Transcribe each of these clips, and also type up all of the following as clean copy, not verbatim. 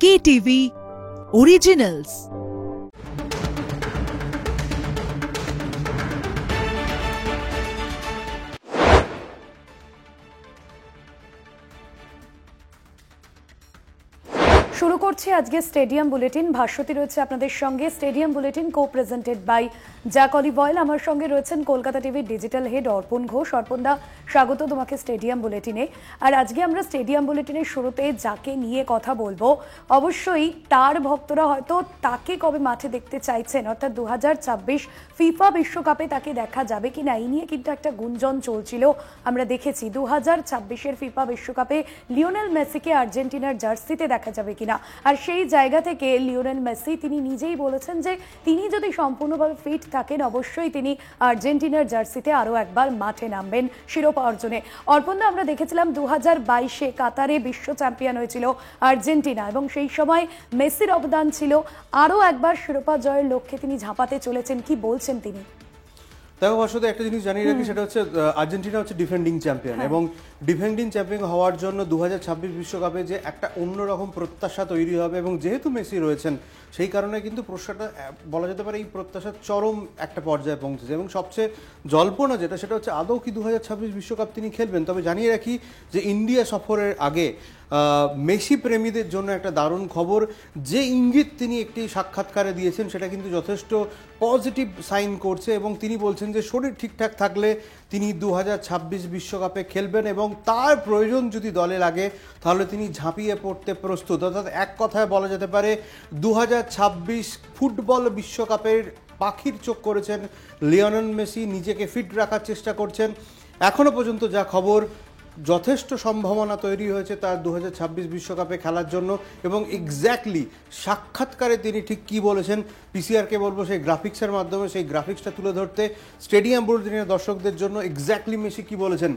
KTV Originals। শুরু করছি আজকে স্টেডিয়াম বুলেটিন। ভাস্বতী রয়েছে আপনাদের সঙ্গে। Stadium bulletin co presented by Jack olive oil. আমার সঙ্গে রয়েছেন কলকাতা টিভির ডিজিটাল হেড অর্পণ ঘোষ। অর্পণদা, স্বাগত তোমাকে স্টেডিয়াম বুলেটিনে। আর আজকে আমরা স্টেডিয়াম বুলেটিনের শুরুতে যাকে নিয়ে কথা বলবো, অবশ্যই তার ভক্তরা হয়তো তাকে কবে মাঠে দেখতে চাইছেন, অর্থাৎ 2026 ফিফা বিশ্বকাপে তাকে দেখা যাবে কিনা এই নিয়ে কিন্তু একটা গুঞ্জন চলছিল। আমরা দেখেছি 2026-এর ফিফা বিশ্বকাপে লিওনেল মেসিকে আর্জেন্টিনার জার্সিতে দেখা যাবে কিনা। আর সেই জায়গা থেকে লিওনেল মেসি তিনি নিজেই বলেছেন যে তিনি যদি সম্পূর্ণভাবে ফিট থাকেন অবশ্যই তিনি আর্জেন্টিনার জার্সিতে আরও একবার মাঠে নামবেন শিরোপা অর্জনে। অর্পণদা, আমরা দেখেছিলাম 2022-এ কাতারে বিশ্ব চ্যাম্পিয়ন হয়েছিল আর্জেন্টিনা এবং সেই সময় মেসির অবদান ছিল। আরও একবার শিরোপা জয়ের লক্ষ্যে তিনি ঝাঁপাতে চলেছেন, কি বলছেন তিনি? দেখো ভাস্বতী, একটা জিনিস জানিয়ে রাখি, সেটা হচ্ছে আর্জেন্টিনা হচ্ছে ডিফেন্ডিং চ্যাম্পিয়ন এবং ডিফেন্ডিং চ্যাম্পিয়ন হওয়ার জন্য 2026 বিশ্বকাপে যে একটা অন্যরকম প্রত্যাশা তৈরি হবে এবং যেহেতু মেসি রয়েছেন সেই কারণে কিন্তু প্রত্যাশাটা বলা যেতে পারে এই প্রত্যাশার চরম একটা পর্যায়ে পৌঁছেছে। এবং সবচেয়ে জল্পনা যেটা, সেটা হচ্ছে আদৌ কি 2026 বিশ্বকাপ তিনি খেলবেন। তবে জানিয়ে রাখি যে ইন্ডিয়া সফরের আগে মেসি প্রেমীদের জন্য একটা দারুণ খবর, যে ইঙ্গিত তিনি একটি সাক্ষাৎকারে দিয়েছেন সেটা কিন্তু যথেষ্ট পজিটিভ সাইন করছে এবং তিনি বলছেন যে শরীর ঠিকঠাক থাকলে তিনি 2026 বিশ্বকাপে খেলবেন এবং তার প্রয়োজন যদি দলে লাগে তাহলে তিনি ঝাঁপিয়ে পড়তে প্রস্তুত। অর্থাৎ এক কথায় বলা যেতে পারে 2026 ফুটবল বিশ্বকাপের পাখির চোখ করেছেন লিওনেল মেসি, নিজেকে ফিট রাখার চেষ্টা করছেন। এখনও পর্যন্ত যা খবর, যথেষ্ট সম্ভাবনা তৈরি হয়েছে তার 2026 বিশ্বকাপে খেলার জন্য। এবং এক্স্যাক্টলি সাক্ষাৎকারে তিনি ঠিক কী বলেছেন, পিসিআরকে বলবো সেই গ্রাফিক্সের মাধ্যমে সেই গ্রাফিক্সটা তুলে ধরতে স্টেডিয়াম বুলেটিনের দর্শকদের জন্য এক্স্যাক্টলি মেসি কী বলেছেন।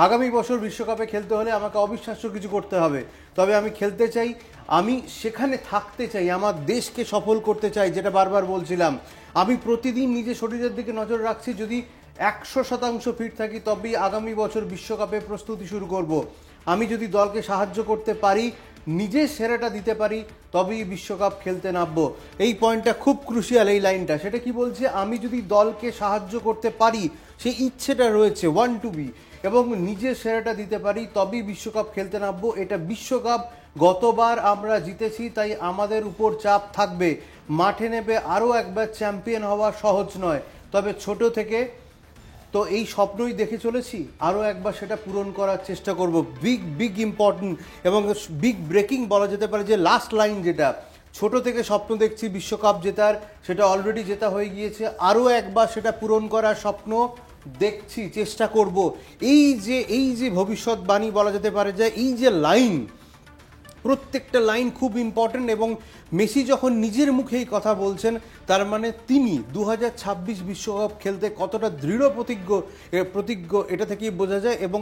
আগামী বছর বিশ্বকাপে খেলতে হলে আমাকে অবিশ্বাস্য কিছু করতে হবে, তবে আমি খেলতে চাই, আমি সেখানে থাকতে চাই, আমার দেশকে সফল করতে চাই, যেটা বারবার বলছিলাম। আমি প্রতিদিন নিজের শরীরের দিকে নজর রাখছি, যদি 100% ফিট থাকি তবেই আগামী বছর বিশ্বকাপে প্রস্তুতি শুরু করব। আমি যদি দলকে সাহায্য করতে পারি, নিজের সেরাটা দিতে পারি, তবেই বিশ্বকাপ খেলতে নামবো। এই পয়েন্টটা খুব ক্রুশিয়াল, এই লাইনটা। সেটা কি বলছে, আমি যদি দলকে সাহায্য করতে পারি, সেই ইচ্ছেটা রয়েছে ওয়ান টু বি, এবং নিজের সেরাটা দিতে পারি, তবেই বিশ্বকাপ খেলতে নামবো। এটা বিশ্বকাপ গতবার আমরা জিতেছি, তাই আমাদের উপর চাপ থাকবে। মাঠে নেবে আরও একবার চ্যাম্পিয়ন হওয়া সহজ নয়, তবে ছোট থেকে তো এই স্বপ্নই দেখে চলেছি, আরও একবার সেটা পূরণ করার চেষ্টা করব। বিগ ইম্পর্টেন্ট এবং বিগ ব্রেকিং বলা যেতে পারে যে লাস্ট লাইন, যেটা ছোট থেকে স্বপ্ন দেখছি বিশ্বকাপ জেতার, সেটা অলরেডি জেতা হয়ে গিয়েছে, আরও একবার সেটা পূরণ করার স্বপ্ন দেখছি, চেষ্টা করব। এই যে ভবিষ্যৎবাণী বলা যেতে পারে, যে এই যে লাইন, প্রত্যেকটা লাইন খুব ইম্পর্টেন্ট। এবং মেসি যখন নিজের মুখেই কথা বলছেন, তার মানে তিনি 2026 বিশ্বকাপ খেলতে কতটা দৃঢ় প্রতিজ্ঞ এটা থেকেই বোঝা যায়। এবং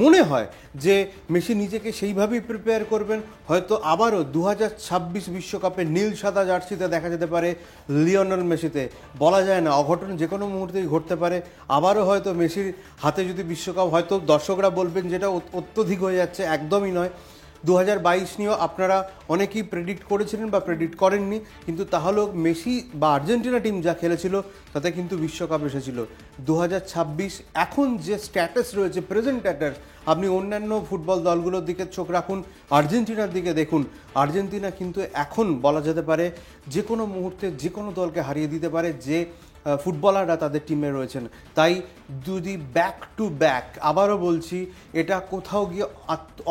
মনে হয় যে মেসি নিজেকে সেইভাবেই প্রিপেয়ার করবেন। হয়তো আবারও 2026 বিশ্বকাপে নীল সাদা জার্সিতে দেখা যেতে পারে লিওনেল মেসিতে। বলা যায় না, অঘটন যে কোনো মুহূর্তেই ঘটতে পারে। আবারও হয়তো মেসির হাতে যদি বিশ্বকাপ, হয়তো দর্শকরা বলবেন যেটা অত্যধিক হয়ে যাচ্ছে, একদমই নয়। 2022 নিয়েও আপনারা অনেকেই প্রেডিক্ট করেছিলেন বা প্রেডিক্ট করেননি, কিন্তু তাহলেও মেসি বা আর্জেন্টিনা টিম যা খেলেছিল তাতে কিন্তু বিশ্বকাপ এসেছিল। 2026 এখন যে স্ট্যাটাস রয়েছে, প্রেজেন্ট স্ট্যাটাস, আপনি অন্যান্য ফুটবল দলগুলোর দিকে চোখ রাখুন, আর্জেন্টিনার দিকে দেখুন। আর্জেন্টিনা কিন্তু এখন বলা যেতে পারে যে কোনো মুহূর্তে যে কোনো দলকে হারিয়ে দিতে পারে, যে ফুটবলাররা তাদের টিমে রয়েছেন। তাই যদি ব্যাক টু ব্যাক, আবারও বলছি, এটা কোথাও গিয়ে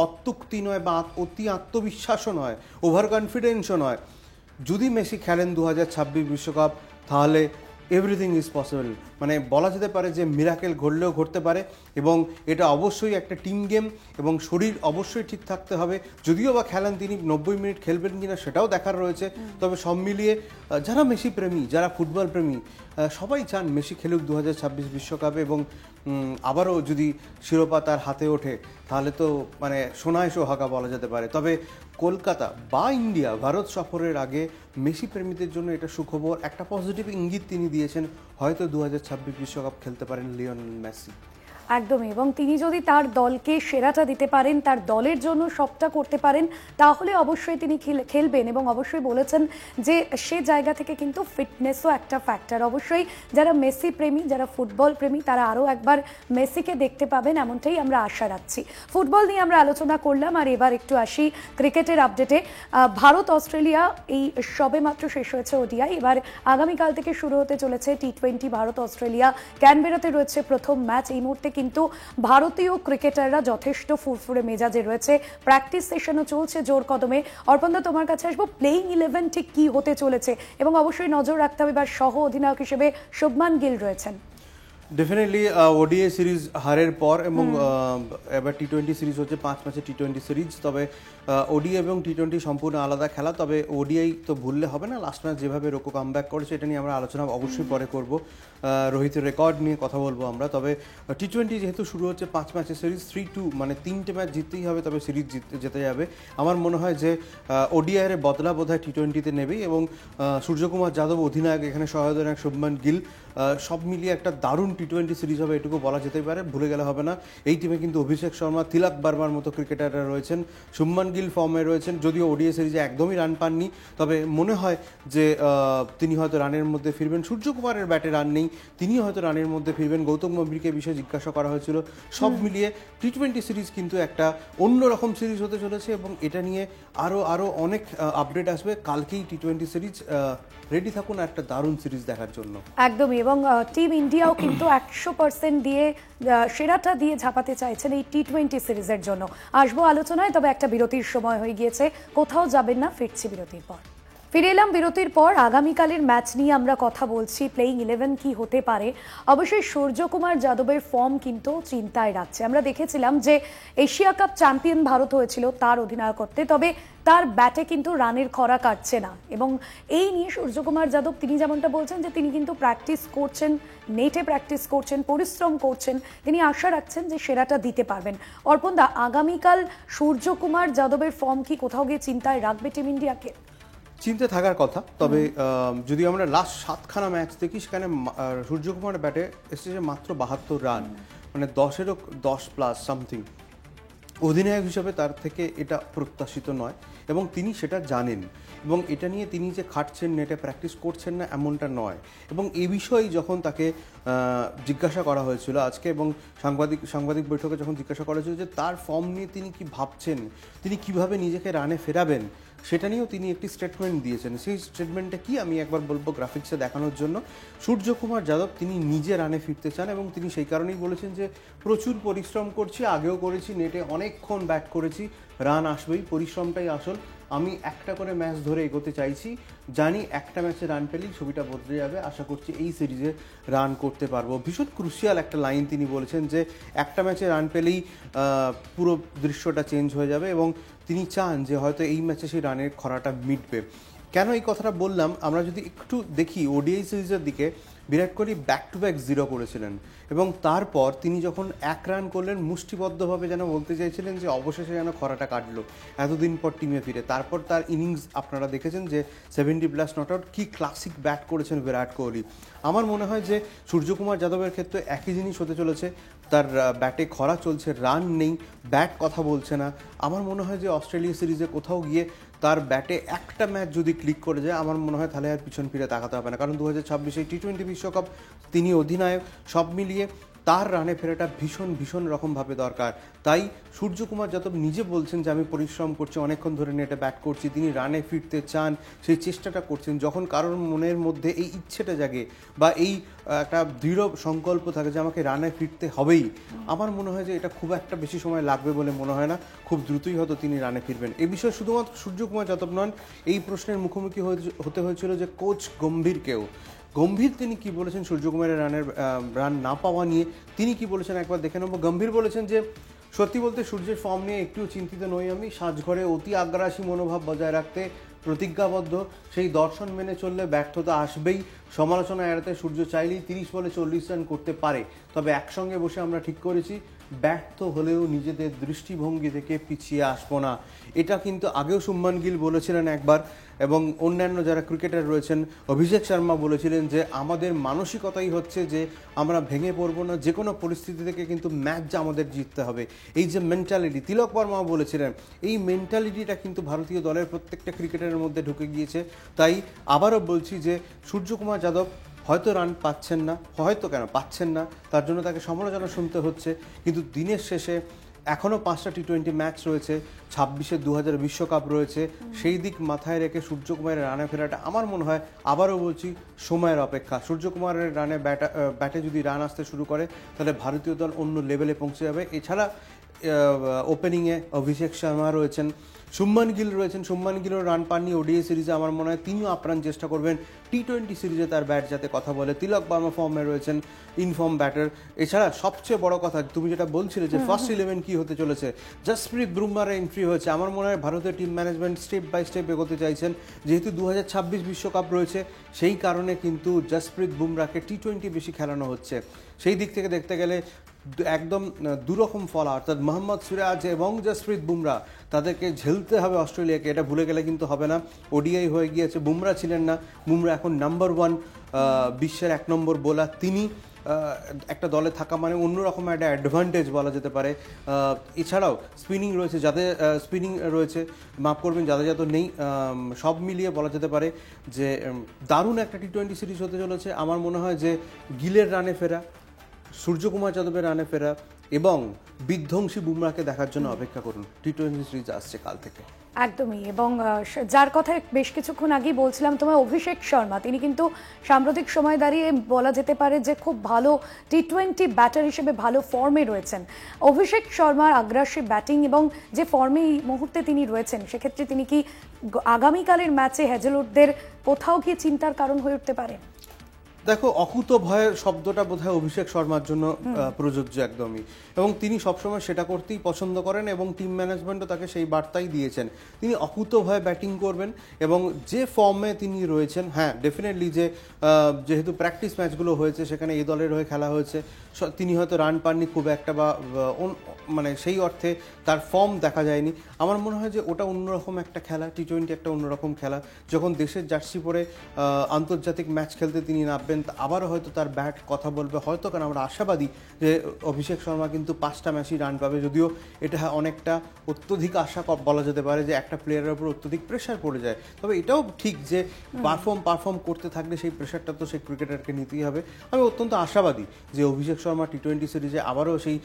অত্যুক্তি নয় বা অতি আত্মবিশ্বাসও নয়, ওভার কনফিডেন্সও নয়। যদি মেসি খেলেন 2026 বিশ্বকাপ, তাহলে এভরিথিং ইজ পসিবল। মানে বলা যেতে পারে যে মিরাকেল ঘটলেও ঘটতে পারে। এবং এটা অবশ্যই একটা টিম গেম এবং শরীর অবশ্যই ঠিক থাকতে হবে। যদিও বা খেলেন তিনি 90 মিনিট খেলবেন কিনা সেটাও দেখার রয়েছে। তবে সব মিলিয়ে যারা মেসি প্রেমী, যারা ফুটবল প্রেমী, সবাই চান মেসি খেলুক 2026 বিশ্বকাপে। এবং আবারও যদি শিরোপা তার হাতে ওঠে, তাহলে তো মানে সোনায় সোহাগা বলা যেতে পারে। তবে কলকাতা বা ইন্ডিয়া ভারত সফরের আগে মেসি প্রেমীদের জন্য এটা সুখবর, একটা পজিটিভ ইঙ্গিত তিনি দিয়েছেন, হয়তো 2026 বিশ্বকাপ খেলতে পারেন লিওনেল মেসি। একদমই, এবং তিনি যদি তার দলকে সেরাটা দিতে পারেন, তার দলের জন্য সবটা করতে পারেন, তাহলে অবশ্যই তিনি খেলবেন। এবং অবশ্যই বলেছেন যে সে জায়গা থেকে কিন্তু ফিটনেসও একটা ফ্যাক্টর। অবশ্যই যারা মেসি প্রেমী, যারা ফুটবল প্রেমী, তারা আরও একবার মেসিকে দেখতে পাবেন, এমনটাই আমরা আশা রাখছি। ফুটবল নিয়ে আমরা আলোচনা করলাম, আর এবার একটু আসি ক্রিকেটের আপডেটে। ভারত অস্ট্রেলিয়া এই সবে মাত্র শেষ হয়েছে ওডিআই, এবার আগামীকাল থেকে শুরু হতে চলেছে টি20। ভারত অস্ট্রেলিয়া ক্যানবেরাতে রয়েছে প্রথম ম্যাচ। এই মুহূর্তে কিন্তু ভারতীয় ক্রিকেটাররা যথেষ্ট ফুরফুরে মেজাজে রয়েছে, প্র্যাকটিস সেশনও চলছে জোর কদমে। অর্পণদা, তোমার কাছে আসবো, প্লেইং 11 ঠিক কি হতে চলেছে, এবং অবশ্যই নজর রাখতে হবে এবার সহ অধিনায়ক হিসেবে শুভমান গিল রয়েছেন। ডেফিনেটলি ওডিআই সিরিজ হারের পর এবং এবার টি20 সিরিজ হচ্ছে 5 ম্যাচের টি20 সিরিজ। তবে ওডিআই এবং টি20 সম্পূর্ণ আলাদা খেলা। তবে ওডিআই তো ভুললে হবে না, লাস্ট ম্যাচ যেভাবে রোকো কামব্যাক করেছে এটা নিয়ে আমরা আলোচনা অবশ্যই পরে করব। রোহিতের রেকর্ড নিয়ে কথা বলবো আমরা। তবে টি20 যেহেতু শুরু হচ্ছে 5 ম্যাচের সিরিজ, 3-2 মানে 3টে ম্যাচ জিততেই হবে, তবে সিরিজ যেতে যাবে। আমার মনে হয় যে ওডিআইয়ের বদলা বোধহয় টি20তে নেবেই, এবং সূর্যকুমার যাদব অধিনায়ক, এখানে সহায়ক শুভমান গিল, সব মিলিয়ে একটা দারুণ টি20 সিরিজ হবে, এটুকু বলা যেতেই পারে, ভুলে গেলে হবে না। এই টিমে কিন্তু অভিষেক শর্মা, তিলক বার্মার মতো ক্রিকেটাররা রয়েছেন, শুভমান গিল ফর্মে রয়েছেন। যদিও ওডিআই সিরিজে একদমই রান পাননি, তবে মনে হয় যে তিনি হয়তো রানের মধ্যে ফিরবেন। সূর্যকুমারের ব্যাটে রান নেই, তিনিও হয়তো রানের মধ্যে ফিরবেন। গৌতম গম্ভীরকে বিষয়ে জিজ্ঞাসা করা হয়েছিল। সব মিলিয়ে টি20 সিরিজ কিন্তু একটা অন্যরকম সিরিজ হতে চলেছে, এবং এটা নিয়ে আরও অনেক আপডেট আসবে। কালকেই টি20 সিরিজ, রেডি থাকুন একটা দারুণ সিরিজ দেখার জন্য। একদমই, এবং টিম ইন্ডিয়াও কিন্তু 100% দিয়ে সেরাটা দিয়ে ঝাঁপাতে চাইছেন এই টি20 সিরিজের জন্য। আসবো আলোচনায়, তবে একটা বিরতির সময় হয়ে গিয়েছে, কোথাও যাবেন না, ফিরছি বিরতির পর। ফিরে এলাম বিরতির পর। আগামীকালের ম্যাচ নিয়ে আমরা কথা বলছি, প্লেইং 11 কি হতে পারে। অবশ্যই সূর্যকুমার যাদবের ফর্ম কিন্তু চিন্তায় রাখছে। আমরা দেখেছিলাম যে এশিয়া কাপ চ্যাম্পিয়ন ভারত হয়েছিল তার অধিনায়কত্বে, তবে তার ব্যাটে কিন্তু রানের খরা কাটছে না। এবং এই নিয়ে সূর্যকুমার যাদব তিনি যেমনটা বলছেন যে তিনি কিন্তু প্র্যাকটিস করছেন, নেটে প্র্যাকটিস করছেন, পরিশ্রম করছেন, তিনি আশা রাখছেন যে সেরাটা দিতে পারবেন। অর্পণদা, আগামীকাল সূর্যকুমার যাদবের ফর্ম কি কোথাও গিয়ে চিন্তায় রাখবে টিম ইন্ডিয়াকে? চিন্তা থাকার কথা। তবে যদি আমরা লাস্ট 7খানা ম্যাচ দেখি, সেখানে সূর্যকুমার ব্যাটে এসেছে মাত্র 72 রান, মানে 10-এরও 10+ সামথিং। অধিনায়ক হিসেবে তার থেকে এটা প্রত্যাশিত নয়, এবং তিনি সেটা জানেন, এবং এটা নিয়ে তিনি যে খাটছেন, নেটে প্র্যাকটিস করছেন না এমনটা নয়। এবং এই বিষয়ে যখন তাকে জিজ্ঞাসা করা হয়েছিল আজকে, এবং সাংবাদিক বৈঠকে যখন জিজ্ঞাসা করা হয়েছিল যে তার ফর্ম নিয়ে তিনি কি ভাবছেন, তিনি কিভাবে নিজেকে রানে ফেরাবেন, সেটা নিয়েও তিনি একটি স্টেটমেন্ট দিয়েছেন। সেই স্টেটমেন্টটা কি আমি একবার বলবো গ্রাফিক্সে দেখানোর জন্য। সূর্যকুমার যাদব তিনি নিজে রানে ফিরতে চান, এবং তিনি সেই কারণেই বলেছেন যে প্রচুর পরিশ্রম করছি, আগেও করেছি, নেটে অনেকক্ষণ ব্যাট করেছি, রান আসবেই, পরিশ্রমটাই আসল। আমি একটা করে ম্যাচ ধরে এগোতে চাইছি, জানি একটা ম্যাচে রান পেলেই ছবিটা বদলে যাবে, আশা করছি এই সিরিজে রান করতে পারবো। ভীষণ ক্রুশিয়াল একটা লাইন তিনি বলেছেন যে একটা ম্যাচে রান পেলেই পুরো দৃশ্যটা চেঞ্জ হয়ে যাবে, এবং তিনি চান যে হয়তো এই ম্যাচে সেই রানের খরাটা মিটবে। কেন এই কথাটা বললাম, আমরা যদি একটু দেখি ওডিআই সিরিজের দিকে, Virat Kohli back to back 0 করেছিলেন, এবং তারপর তিনি যখন 1 রান করলেন, মুষ্টিবদ্ধভাবে যেন বলতে চাইছিলেন যে অবশেষে যেন খরাটা কাটলো এতদিন পর টিমে ফিরে। তারপর তার ইনিংস আপনারা দেখেছেন যে 70+ নট আউট, কি ক্লাসিক ব্যাট করেছেন বিরাট কোহলি। আমার মনে হয় যে সূর্যকুমার যাদবের ক্ষেত্রে একই জিনিস হতে চলেছে, তার ব্যাটে খরা চলছে, রান নেই, ব্যাট কথা বলছে না। আমার মনে হয় যে অস্ট্রেলিয়া সিরিজে কোথাও গিয়ে তার ব্যাটে একটা ম্যাচ যদি ক্লিক করে যায়, আমার মনে হয় তাহলে আর পিছন ফিরে তাকাতে হবে না, কারণ 2026 টি20 বিশ্বকাপ তিনি অধিনায়ক। সব মিলিয়ে তার রানে ফেরাটা ভীষণ রকমভাবে দরকার। তাই সূর্যকুমার যাদব নিজে বলছেন যে আমি পরিশ্রম করছি, অনেকক্ষণ ধরে নেটে ব্যাট করছি, তিনি রানে ফিরতে চান, সেই চেষ্টাটা করছেন। যখন কারোর মনের মধ্যে এই ইচ্ছেটা জাগে বা এই একটা দৃঢ় সংকল্প থাকে যে আমাকে রানে ফিরতে হবেই, আমার মনে হয় যে এটা খুব একটা বেশি সময় লাগবে বলে মনে হয় না, খুব দ্রুতই হয়তো তিনি রানে ফিরবেন। এই বিষয়ে শুধুমাত্র সূর্যকুমার যাদব নন, এই প্রশ্নের মুখোমুখি হতে হয়েছিল যে কোচ গম্ভীরকেও। গম্ভীর তিনি কি বলেছেন সূর্যকুমারের রান না পাওয়া নিয়ে, তিনি কি বলেছেন একবার দেখে নেব। গম্ভীর বলেছেন যে সত্যি বলতে সূর্যের ফর্ম নিয়ে একটুও চিন্তিত নই আমি, সাজঘরে অতি আগ্রাসী মনোভাব বজায় রাখতে প্রতিজ্ঞাবদ্ধ, সেই দর্শন মেনে চললে ব্যর্থতা আসবেই। সমালোচনা এড়াতে সূর্য চাইলেই 30 বলে 40 রান করতে পারে, তবে একসঙ্গে বসে আমরা ঠিক করেছি ব্যর্থ হলেও নিজেদের দৃষ্টিভঙ্গি থেকে পিছিয়ে আসবো না। এটা কিন্তু আগেও শুভমান গিল বলেছিলেন একবার, এবং অন্যান্য যারা ক্রিকেটার রয়েছেন, অভিষেক শর্মা বলেছিলেন যে আমাদের মানসিকতাই হচ্ছে যে আমরা ভেঙে পড়বো না, যে কোনো পরিস্থিতি থেকে কিন্তু ম্যাচ আমাদের জিততে হবে। এই যে মেন্টালিটি, তিলক বর্মাও বলেছিলেন, এই মেন্টালিটিটা কিন্তু ভারতীয় দলের প্রত্যেকটা ক্রিকেটারের মধ্যে ঢুকে গিয়েছে। তাই আবারও বলছি যে সূর্যকুমার যাদব হয়তো রান পাচ্ছেন না, হয়তো কেন পাচ্ছেন না, তার জন্য তাকে সমালোচনা শুনতে হচ্ছে, কিন্তু দিনের শেষে এখনও 5টা টি20 ম্যাচ রয়েছে, 26-এ 2000 বিশ্বকাপ রয়েছে। সেই দিক মাথায় রেখে সূর্যকুমারের রানে ফেরাটা আমার মনে হয়, আবারও বলছি, সময়ের অপেক্ষা। সূর্যকুমারের রানে ব্যাটে যদি রান আসতে শুরু করে তাহলে ভারতীয় দল অন্য লেভেলে পৌঁছে যাবে। এছাড়া ওপেনিংয়ে অভিষেক শর্মা রয়েছেন, শুভমান গিল রয়েছেন। শুভমান গিলও রান পাননি ওডিআই সিরিজে, আমার মনে হয় তিনিও আপ্রাণ চেষ্টা করবেন টি20 সিরিজে তার ব্যাট যাতে কথা বলে। তিলক বর্মা ফর্মে রয়েছেন, ইনফর্ম ব্যাটার। এছাড়া সবচেয়ে বড় কথা, তুমি যেটা বলছিলে যে ফার্স্ট 11 কি হতে চলেছে, জসপ্রীত বুমরার এন্ট্রি হয়েছে। আমার মনে হয় ভারতীয় team management step by step এগোতে চাইছেন, যেহেতু 2026 বিশ্বকাপ রয়েছে, সেই কারণে কিন্তু জসপ্রীত বুমরাকে টি20 বেশি খেলানো হচ্ছে। সেই দিক থেকে দেখতে গেলে একদম দুরকম ফল, অর্থাৎ মোহাম্মদ সিরাজ এবং জসপ্রীত বুমরা, তাদেরকে ঝেলতে হবে অস্ট্রেলিয়াকে, এটা ভুলে গেলে কিন্তু হবে না। ওডিআই হয়ে গিয়েছে, বুমরা ছিলেন না, বুমরা এখন নাম্বার 1 বিশ্বের 1 নম্বর বোলার। তিনি একটা দলে থাকা মানে অন্যরকম একটা অ্যাডভান্টেজ বলা যেতে পারে। এছাড়াও স্পিনিং রয়েছে, যাদের স্পিনিং রয়েছে, মাফ করবেন যাদের যাদের নেই, সব মিলিয়ে বলা যেতে পারে যে দারুণ একটা টি20 সিরিজ হতে চলেছে। আমার মনে হয় যে গিলের রানে ফেরা, সূর্যকুমার যাদবের রানে ফেরা এবং বিধ্বংসী বুমরাকে দেখার জন্য অপেক্ষা করুন। টি20 সিরিজ আসছে কাল থেকে। একদমই। এবং যার কথা বেশ কিছুক্ষণ আগেই বলছিলাম তোমার, অভিষেক শর্মা, তিনি কিন্তু সাম্প্রতিক সময় দাঁড়িয়ে বলা যেতে পারে যে খুব ভালো টি20 ব্যাটার হিসেবে ভালো ফর্মে রয়েছেন। অভিষেক শর্মার আগ্রাসী ব্যাটিং এবং যে ফর্মে এই মুহূর্তে তিনি রয়েছেন, সেক্ষেত্রে তিনি কি আগামীকালের ম্যাচে হ্যাজেলউডদের কোথাও কি চিন্তার কারণ হয়ে উঠতে পারে? দেখো, অকুত ভয়ের শব্দটা বোধহয় অভিষেক শর্মার জন্য প্রযোজ্য একদমই, এবং তিনি সবসময় সেটা করতেই পছন্দ করেন, এবং টিম ম্যানেজমেন্টও তাকে সেই বার্তাই দিয়েছেন। তিনি অকুত ভয়ে ব্যাটিং করবেন, এবং যে ফর্মে তিনি রয়েছেন, হ্যাঁ ডেফিনেটলি, যে যেহেতু প্র্যাকটিস ম্যাচগুলো হয়েছে সেখানে এই দলের হয়ে খেলা হয়েছে, তিনি হয়তো রান পাননি খুব একটা, বা মানে সেই অর্থে তার ফর্ম দেখা যায়নি। আমার মনে হয় যে ওটা অন্যরকম একটা খেলা, টি20 একটা অন্যরকম খেলা। যখন দেশের জার্সি পরে আন্তর্জাতিক ম্যাচ খেলতে তিনি নামবেন, আবারও হয়তো তার ব্যাট কথা বলবে, হয়তো, কারণ আমরা আশাবাদী যে অভিষেক শর্মা কিন্তু 5টা ম্যাচই রান পাবে। যদিও এটা অনেকটা অত্যধিক আশা বলা যেতে পারে যে একটা প্লেয়ারের উপর অত্যধিক প্রেশার পড়ে যায়, তবে এটাও ঠিক যে পারফর্ম করতে থাকলে সেই প্রেশারটা তো সেই ক্রিকেটারকে নিতেই হবে। আমি অত্যন্ত আশাবাদী যে অভিষেক শর্মা টি20 সিরিজে আবারও সেই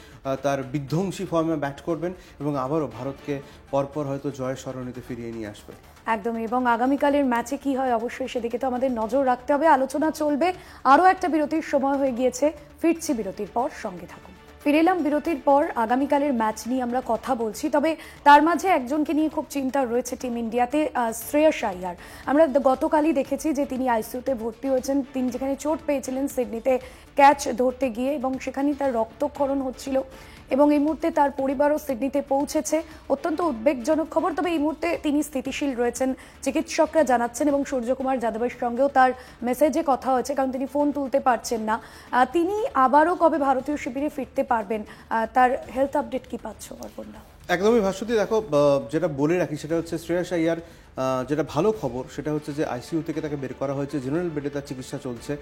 তার বিধ্বংসী ফর্মে ব্যাট করবেন এবং আবারও ভারতকে পরপর হয়তো জয়ের সরণিতে ফিরিয়ে নিয়ে আসবে। একদমই। এবং আগামীকালের ম্যাচে কি হয় অবশ্যই সেদিকে তো আমাদের নজর রাখতে হবে। আলোচনা চলবে, আরও একটা বিরতির সময় হয়ে গিয়েছে, ফিরছি বিরতির পর, সঙ্গে থাকুন। ফিরে এলাম বিরতির পর। আগামীকালের ম্যাচ নিয়ে আমরা কথা বলছি, তবে তার মাঝে একজনকে নিয়ে খুব চিন্তা রয়েছে টিম ইন্ডিয়াতে, শ্রেয়স আইয়ার। আমরা গতকালই দেখেছি যে তিনি আইসিইউতে ভর্তি হয়েছেন। তিনি যেখানে চোট পেয়েছিলেন সিডনিতে ক্যাচ ধরতে গিয়ে, এবং সেখানেই তার রক্তক্ষরণ হচ্ছিল, এবং এই মুহূর্তে তার পরিবারও সিডনিতে পৌঁছেছে। অত্যন্ত উদ্বেগজনক খবর, তবে এই মুহূর্তে তিনি স্থিতিশীল রয়েছেন, চিকিৎসকরা জানাচ্ছেন। এবং সূর্যকুমার যাদবের সঙ্গেও তার মেসেজে কথা হয়েছে, কারণ তিনি ফোন তুলতে পারছেন না। তিনি আবারও কবে ভারতীয় শিবিরে ফিরতে পারবেন, তার হেলথ আপডেট কি পাচ্ছ অর্পণদা? একদমই ভাস্বতী, দেখো, যেটা বলে রাখি সেটা হচ্ছে শ্রেয়স আইয়ার যেটা ভালো খবর সেটা হচ্ছে যে আইসিইউ থেকে তাকে বের করা হয়েছে, জেনারেল বেডে তার চিকিৎসা চলছে।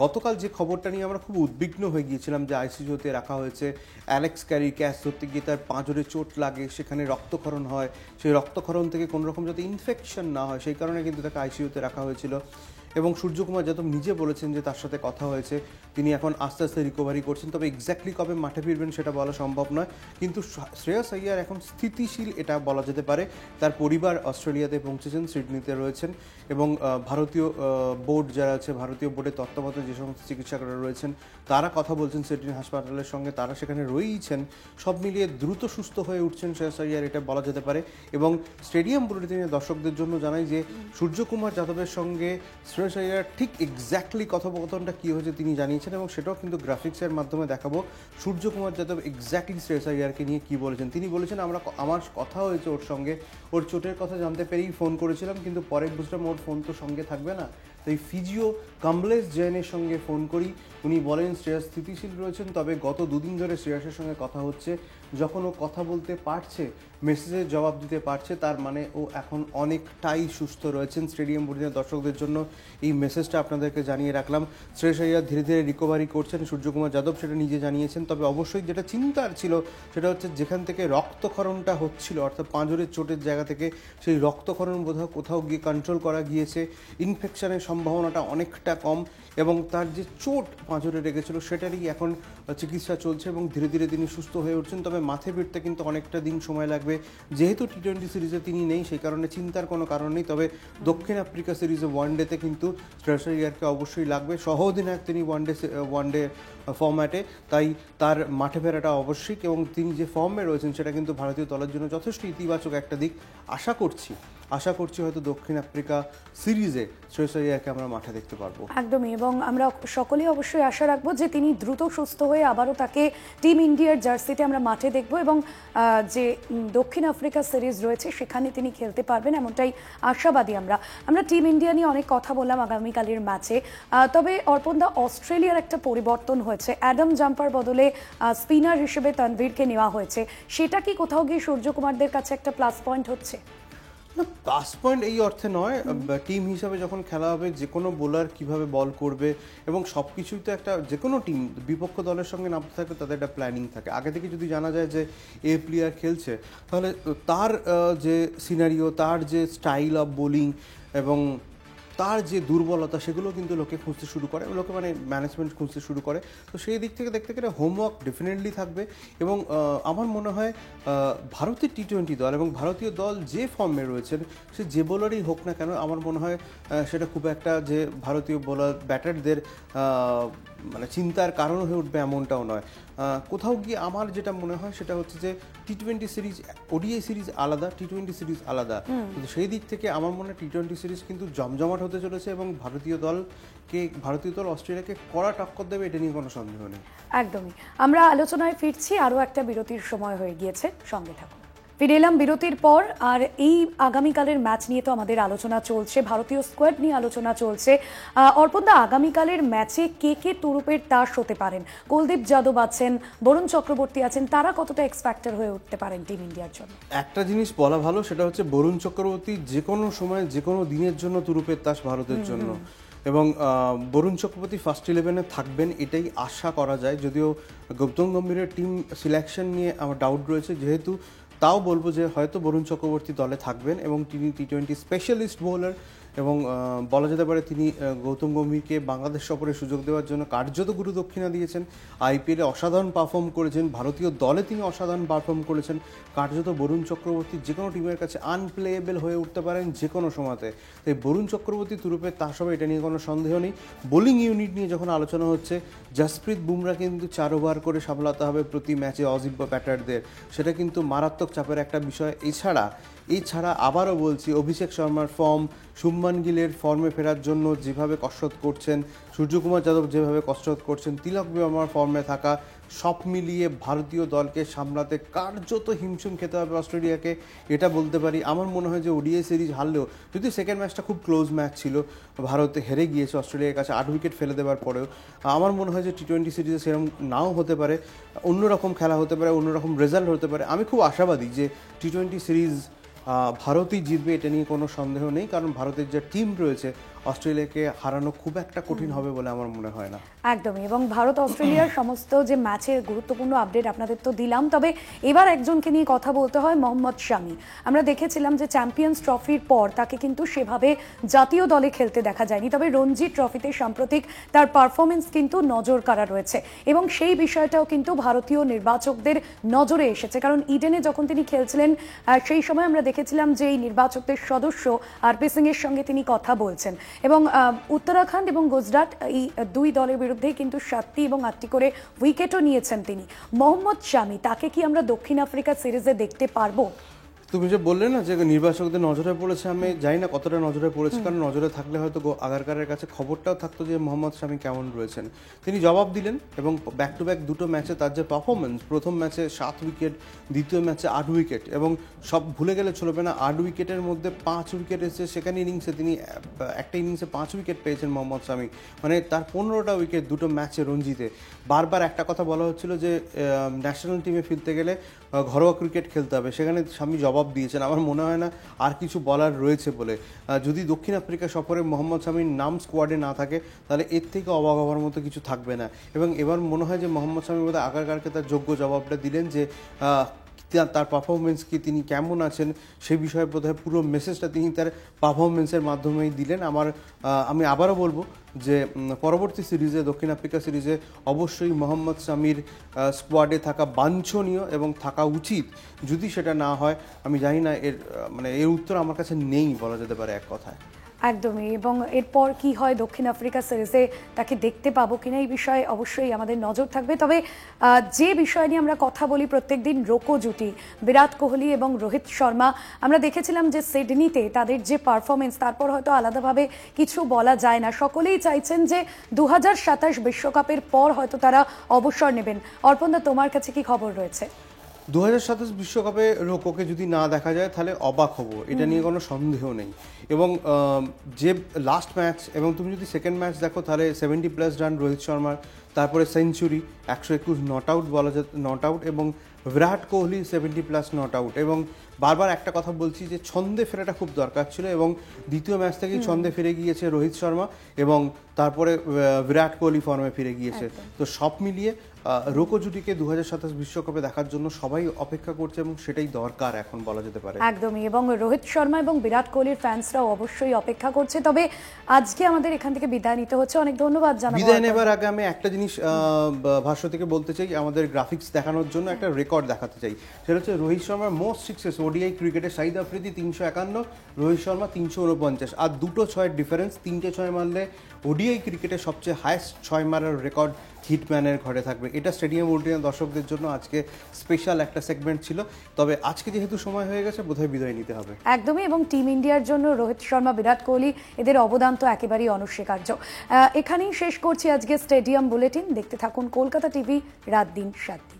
গতকাল যে খবরটা নিয়ে আমরা খুব উদ্বিগ্ন হয়ে গিয়েছিলাম যে আইসিইউতে রাখা হয়েছে, অ্যালেক্স ক্যারি ক্যাচ ধরতে গিয়ে তার পাঁজরে চোট লাগে, সেখানে রক্তক্ষরণ হয়, সেই রক্তক্ষরণ থেকে কোনো রকম যাতে ইনফেকশন না হয় সেই কারণে কিন্তু তাকে আইসিইউতে রাখা হয়েছিল। এবং সূর্যকুমার যাদব নিজে বলেছেন যে তার সাথে কথা হয়েছে, তিনি এখন আস্তে আস্তে রিকভারি করছেন, তবে এক্স্যাক্টলি কবে মাঠে ফিরবেন সেটা বলা সম্ভব নয়। কিন্তু শ্রেয়স আইয়ার এখন স্থিতিশীল, এটা বলা যেতে পারে। তার পরিবার অস্ট্রেলিয়াতে পৌঁছেছেন, সিডনিতে রয়েছেন, এবং ভারতীয় বোর্ড যারা আছে, ভারতীয় বোর্ডের তত্ত্বাবধানে যে সমস্ত চিকিৎসকরা রয়েছেন তারা কথা বলছেন সিডনি হাসপাতালের সঙ্গে, তারা সেখানে রয়েইছেন। সব মিলিয়ে দ্রুত সুস্থ হয়ে উঠছেন শ্রেয়স আইয়ার, এটা বলা যেতে পারে। এবং স্টেডিয়াম বুলেটিনে দর্শকদের জন্য জানাই যে সূর্যকুমার যাদবের সঙ্গে শ্রেয়স আইয়ার ঠিক এক্স্যাক্টলি কথোপকথনটা কী হয়েছে তিনি জানিয়েছেন, এবং সেটাও কিন্তু গ্রাফিক্সের মাধ্যমে দেখাবো। সূর্যকুমার যাদব এক্স্যাক্টলি শ্রেয়স আইয়ারকে নিয়ে কী বলেছেন। তিনি বলেছেন, আমার কথা হয়েছে ওর সঙ্গে, ওর চোটের কথা জানতে পেরেই ফোন করেছিলাম, কিন্তু পরে বুঝলাম ওর ফোন তো সঙ্গে থাকবে না, তাই ফিজিও কমলেশ জৈনের সঙ্গে ফোন করি। উনি বলেন শ্রেয়াস স্থিতিশীল রয়েছেন, তবে গত দুদিন ধরে শ্রেয়াসের সঙ্গে কথা হচ্ছে। যখন ও কথা বলতে পারছে, মেসেজের জবাব দিতে পারছে, তার মানে ও এখন অনেকটাই সুস্থ রয়েছেন। স্টেডিয়াম বুলেটিনের দর্শকদের জন্য এই মেসেজটা আপনাদেরকে জানিয়ে রাখলাম। শ্রেয়াস আইয়ার ধীরে ধীরে রিকভারি করছেন, সূর্যকুমার যাদব সেটা নিজে জানিয়েছেন। তবে অবশ্যই যেটা চিন্তার ছিল সেটা হচ্ছে যেখান থেকে রক্তক্ষরণটা হচ্ছিল, অর্থাৎ পাঁজরের চোটের জায়গা থেকে, সেই রক্তক্ষরণ বোধহয় কোথাও গিয়ে কন্ট্রোল করা গিয়েছে, ইনফেকশনের সম্ভাবনাটা অনেকটা কম, এবং তার যে চোট পাঁজরে লেগেছিল সেটারই এখন চিকিৎসা চলছে এবং ধীরে ধীরে তিনি সুস্থ হয়ে উঠছেন। তবে মাঠে ফিরতে কিন্তু অনেকটা দিন সময় লাগবে। যেহেতু টি-20 সিরিজে তিনি নেই, সেই কারণে চিন্তার কোনো কারণ নেই। তবে দক্ষিণ আফ্রিকা সিরিজে ওয়ানডেতে কিন্তু শ্রেয়াস আইয়ারকে অবশ্যই লাগবে। সহ অধিনায়ক তিনি ওয়ানডে ফর্ম্যাটে, তাই তার মাঠে ফেরাটা আবশ্যিক, এবং তিনি যে ফর্মে রয়েছেন সেটা কিন্তু ভারতীয় দলের জন্য যথেষ্ট ইতিবাচক একটা দিক। আশা করছি হয়তো দক্ষিণ আফ্রিকা সিরিজে শ্রেয়াস আইয়ারকে আমরা মাঠে দেখতে পারবো। একদমই, এবং আমরা সকলেই অবশ্যই আশা রাখবো যে তিনি দ্রুত সুস্থ হয়ে আবারও তাকে টিম ইন্ডিয়ার জার্সিতে আমরা মাঠে দেখব, এবং যে দক্ষিণ আফ্রিকা সিরিজ রয়েছে সেখানে তিনি খেলতে পারবেন, এমনটাই আশাবাদী আমরা টিম ইন্ডিয়া নিয়ে অনেক কথা বললাম আগামীকালের ম্যাচে। তবে অর্পণদা, অস্ট্রেলিয়ার একটা পরিবর্তন হয়েছে, অ্যাডাম জাম্পার বদলে স্পিনার হিসেবে তানভীরকে নেওয়া হয়েছে। সেটা কি কোথাও গিয়ে সূর্যকুমারদের কাছে একটা প্লাস পয়েন্ট হচ্ছে? না, প্লাস পয়েন্ট এই অর্থে নয়। টিম হিসাবে যখন খেলা হবে, যে কোনো বোলার কিভাবে বল করবে এবং সব কিছুই তো একটা, যে কোনো টিম বিপক্ষ দলের সঙ্গে নামতে থাকে তাদের একটা প্ল্যানিং থাকে। আগে থেকে যদি জানা যায় যে এ প্লেয়ার খেলছে, তাহলে তার যে সিনারিও, তার যে স্টাইল অফ বোলিং এবং তার যে দুর্বলতা, সেগুলো কিন্তু লোকে খুঁজতে শুরু করে, লোকে মানে ম্যানেজমেন্ট খুঁজতে শুরু করে। তো সেই দিক থেকে দেখতে গেলে হোমওয়ার্ক ডেফিনেটলি থাকবে। এবং আমার মনে হয় ভারতের টি-20 দল এবং ভারতীয় দল যে ফর্মে রয়েছেন, সে যে বোলারই হোক না কেন, আমার মনে হয় সেটা খুব একটা যে ভারতীয় বোলার ব্যাটারদের মানে চিন্তার কারণ হয়ে উঠবে এমনটাও নয়। কোথাও গিয়ে আমার যেটা মনে হয় সেটা হচ্ছে যে টি-20 সিরিজ, ওডিআই সিরিজ আলাদা, টি-20 সিরিজ আলাদা। কিন্তু সেই দিক থেকে আমার মনে হয় টি-20 সিরিজ কিন্তু জমজমাট হতে চলেছে, এবং ভারতীয় দল অস্ট্রেলিয়াকে কড়া টক্কর দেবে, এটা নিয়ে কোনো সন্দেহ নেই। একদমই। আমরা আলোচনায় ফিরছি, আরও একটা বিরতির সময় হয়ে গিয়েছে, সঙ্গে থাকুন। ফিরে এলাম বিরতির পর, আর এই আগামীকালের ম্যাচ নিয়ে তো আমাদের আলোচনা চলছে, ভারতীয় স্কোয়াড নিয়ে আলোচনা চলছে। অর্পণদা, আগামীকালের ম্যাচে কে কে তুরুপের তাস হতে পারেন? কুলদীপ যাদব আছেন, বরুণ চক্রবর্তী আছেন, তারা কতটা এক্স ফ্যাক্টর হয়ে উঠতে পারেন টিম ইন্ডিয়ার জন্য? একটা জিনিস বলা ভালো, সেটা হচ্ছে বরুণ চক্রবর্তী যে কোনো সময়, যে কোনো দিনের জন্য তুরুপের তাস ভারতের জন্য, এবং বরুণ চক্রবর্তী ফার্স্ট 11-এ থাকবেন এটাই আশা করা যায়। যদিও গৌতম গম্ভীরের টিম সিলেকশন নিয়ে আমার ডাউট রয়েছে, যেহেতু তাও বলবো যে হয়তো বরুণ চক্রবর্তী দলে থাকবেন, এবং তিনি টি-20 স্পেশালিস্ট বোলার, এবং বলা যেতে পারে তিনি গৌতম গম্ভীরকে বাংলাদেশ সফরে সুযোগ দেওয়ার জন্য কার্যত গুরু দক্ষিণা দিয়েছেন। আইপিএলে অসাধারণ পারফর্ম করেছেন, ভারতীয় দলে তিনি অসাধারণ পারফর্ম করেছেন। কার্যত বরুণ চক্রবর্তী যে কোনো টিমের কাছে আনপ্লেয়েবল হয়ে উঠতে পারেন যে কোনো সময়তে। তাই বরুণ চক্রবর্তী তুরুপের তাস হবে, এটা নিয়ে কোনো সন্দেহ নেই। বোলিং ইউনিট নিয়ে যখন আলোচনা হচ্ছে, জসপ্রীত বুমরা কিন্তু 4 ওভার করে সামলাতে হবে প্রতি ম্যাচে অজিত ব্যাটারদের, সেটা কিন্তু মারাত্মক চাপের একটা বিষয়। এছাড়া আবারও বলছি, অভিষেক শর্মার ফর্ম, শুভমান গিলের ফর্মে ফেরার জন্য যেভাবে কসরত করছেন, সূর্যকুমার যাদব যেভাবে কসরত করছেন, তিলক বর্মার ফর্মে থাকা, সব মিলিয়ে ভারতীয় দলকে সামলাতে কার্যত হিমশিম খেতে হবে অস্ট্রেলিয়াকে, এটা বলতে পারি। আমার মনে হয় যে ওডিআই সিরিজ হারলেও, যদিও সেকেন্ড ম্যাচটা খুব ক্লোজ ম্যাচ ছিল, ভারতে হেরে গিয়েছে অস্ট্রেলিয়ার কাছে 8 উইকেট ফেলে দেওয়ার পরেও, আমার মনে হয় যে টি-20 সিরিজে সেরকম নাও হতে পারে, অন্যরকম খেলা হতে পারে, অন্যরকম রেজাল্ট হতে পারে। আমি খুব আশাবাদী যে টি-20 সিরিজ ভারতই জিতবে, এটা নিয়ে কোনো সন্দেহ নেই, কারণ ভারতের যে টিম রয়েছে, অস্ট্রেলিয়াকে হারানো খুব একটা কঠিন হবে বলে আমার মনে হয় না। একদমই, এবং ভারত অস্ট্রেলিয়ার সমস্ত যে ম্যাচের গুরুত্বপূর্ণ আপডেট আপনাদের তো দিলাম, তবে এবার একজনকে নিয়ে কথা বলতে হয়, মোহাম্মদ শামি। আমরা দেখেছিলাম যে চ্যাম্পিয়ন্স ট্রফির পর তাকে কিন্তু সেভাবে জাতীয় দলে খেলতে দেখা যায়নি, তবে রঞ্জি ট্রফিতে সাম্প্রতিক তার পারফরমেন্স কিন্তু নজর কাড়া রয়েছে, এবং সেই বিষয়টাও কিন্তু ভারতীয় নির্বাচকদের নজরে এসেছে। কারণ ইডেনে যখন তিনি খেলছিলেন, সেই সময় আমরা দেখেছিলাম যে এই নির্বাচকদের সদস্য আরপি সিং এর সঙ্গে তিনি কথা বলছেন, এবং উত্তরাখণ্ড এবং গুজরাট এই দুই দলের বিরুদ্ধেই কিন্তু 7টি এবং 8টি করে উইকেটও নিয়েছেন তিনি। মোহাম্মদ শামি, তাকে কি আমরা দক্ষিণ আফ্রিকা সিরিজে দেখতে পারবো? তুমি যে বললে না যে নির্বাচকদের নজরে পড়েছে, আমি জানি না কতটা নজরে পড়েছে, কারণ নজরে থাকলে হয়তো আগারকারের কাছে খবরটাও থাকতো যে মোহাম্মদ শামি কেমন রয়েছেন। তিনি জবাব দিলেন এবং ব্যাক টু ব্যাক দুটো ম্যাচে তার যে পারফরমেন্স, প্রথম ম্যাচে 7 উইকেট, দ্বিতীয় ম্যাচে 8 উইকেট, এবং সব ভুলে গেলে চলবে না 8 উইকেটের মধ্যে 5 উইকেট এসেছে সেকেন্ড ইনিংসে। তিনি একটা ইনিংসে 5 উইকেট পেয়েছেন মোহাম্মদ শামি, মানে তার 15টা উইকেট দুটো ম্যাচে রঞ্জিতে। বারবার একটা কথা বলা হচ্ছিল যে ন্যাশনাল টিমে ফিরতে গেলে ঘরোয়া ক্রিকেট খেলতে হবে, সেখানে স্বামী জবাব দিয়েছেন। আমার মনে হয় না আর কিছু বলার রয়েছে বলে। যদি দক্ষিণ আফ্রিকা সফরে মোহাম্মদ শামির নাম স্কোয়াডে না থাকে তাহলে এর থেকে অবাক হওয়ার মতো কিছু থাকবে না। এবং এবার মনে হয় যে মোহাম্মদ শামি বোধহয় আগারকারকে তার যোগ্য জবাবটা দিলেন যে তার পারফরমেন্স কি, তিনি কেমন আছেন সেই বিষয়ে বোধহয় পুরো মেসেজটা তিনি তার পারফরমেন্সের মাধ্যমেই দিলেন। আমি আবারও বলবো যে পরবর্তী সিরিজে, দক্ষিণ আফ্রিকা সিরিজে অবশ্যই মোহাম্মদ শামির স্কোয়াডে থাকা বাঞ্ছনীয় এবং থাকা উচিত। যদি সেটা না হয় আমি জানি না, এর উত্তর আমার কাছে নেই বলা যেতে পারে এক কথায়। একদমই। এবং এরপর কি হয় দক্ষিণ আফ্রিকা সিরিজে তাকে দেখতে পাবো কিনা এই বিষয়ে অবশ্যই আমাদের নজর থাকবে। তবে যে বিষয় নিয়ে আমরা কথা বলি প্রত্যেকদিন, রোকো জুটি বিরাট কোহলি এবং রোহিত শর্মা, আমরা দেখেছিলাম যে সিডনিতে তাদের যে পারফরমেন্স, তারপর হয়তো আলাদাভাবে কিছু বলা যায় না। সকলেই চাইছেন যে 2027 বিশ্বকাপের পর হয়তো তারা অবসর নেবেন। অর্পণদা, তোমার কাছে কি খবর রয়েছে? 2027 বিশ্বকাপে রোকোকে যদি না দেখা যায় তাহলে অবাক হব, এটা নিয়ে কোনো সন্দেহ নেই। এবং যে লাস্ট ম্যাচ, এবং তুমি যদি সেকেন্ড ম্যাচ দেখো তাহলে 70+ রান রোহিত শর্মার, তারপরে সেঞ্চুরি, 121 নট আউট বলা যায়, নট আউট, এবং বিরাট কোহলি 70+ নট আউট। এবং বারবার একটা কথা বলছি যে ছন্দে ফেরাটা খুব দরকার ছিল, এবং দ্বিতীয় ম্যাচ থেকেই ছন্দে ফিরে গিয়েছে রোহিত শর্মা, এবং তারপরে বিরাট কোহলি ফর্মে ফিরে গিয়েছে। তো সব মিলিয়ে রোকো জুটিকে 2027 বিশ্বকাপে দেখার জন্য সবাই অপেক্ষা করছে, এবং সেটাই দরকার এখন বলা যেতে পারে। একদমই। এবং রোহিত শর্মা এবং বিরাট কোহলির ফ্যান্সরাও অবশ্যই অপেক্ষা করছে। তবে আজকে আমাদের এখান থেকে বিদায় নিতে হচ্ছে, অনেক ধন্যবাদ জানাবো। বিদায় নেবার আগে আমি একটা জিনিস ভাষ্য থেকে বলতে চাই, আমাদের গ্রাফিক্স দেখানোর জন্য একটা রেকর্ড দেখাতে চাই। সেটা হচ্ছে রোহিত শর্মার মোস্ট সিক্সেস ওডিআই ক্রিকেটে। শাহিদ আফ্রিদি 351, রোহিত শর্মা 349, আর 2টো 6-এর ডিফারেন্স। 3টে 6 মারলে ওডিআই ক্রিকেটে সবচেয়ে হাইয়েস্ট 6 মারার রেকর্ড হিটম্যানের ঘরে থাকবে। এটা স্টেডিয়াম উল্টিয়া দর্শকদের জন্য আজকে স্পেশাল একটা সেগমেন্ট ছিল। তবে আজকে যেহেতু সময় হয়ে গেছে, বোধহয় বিদায় নিতে হবে। একদমই। এবং টিম ইন্ডিয়ার জন্য রোহিত শর্মা, বিরাট কোহলি, এদের অবদান তো একেবারেই অনস্বীকার্য। এখানেই শেষ করছি আজকে স্টেডিয়াম বুলেটিন। দেখতে থাকুন কলকাতা টিভি, রাত দিন 7 দিন।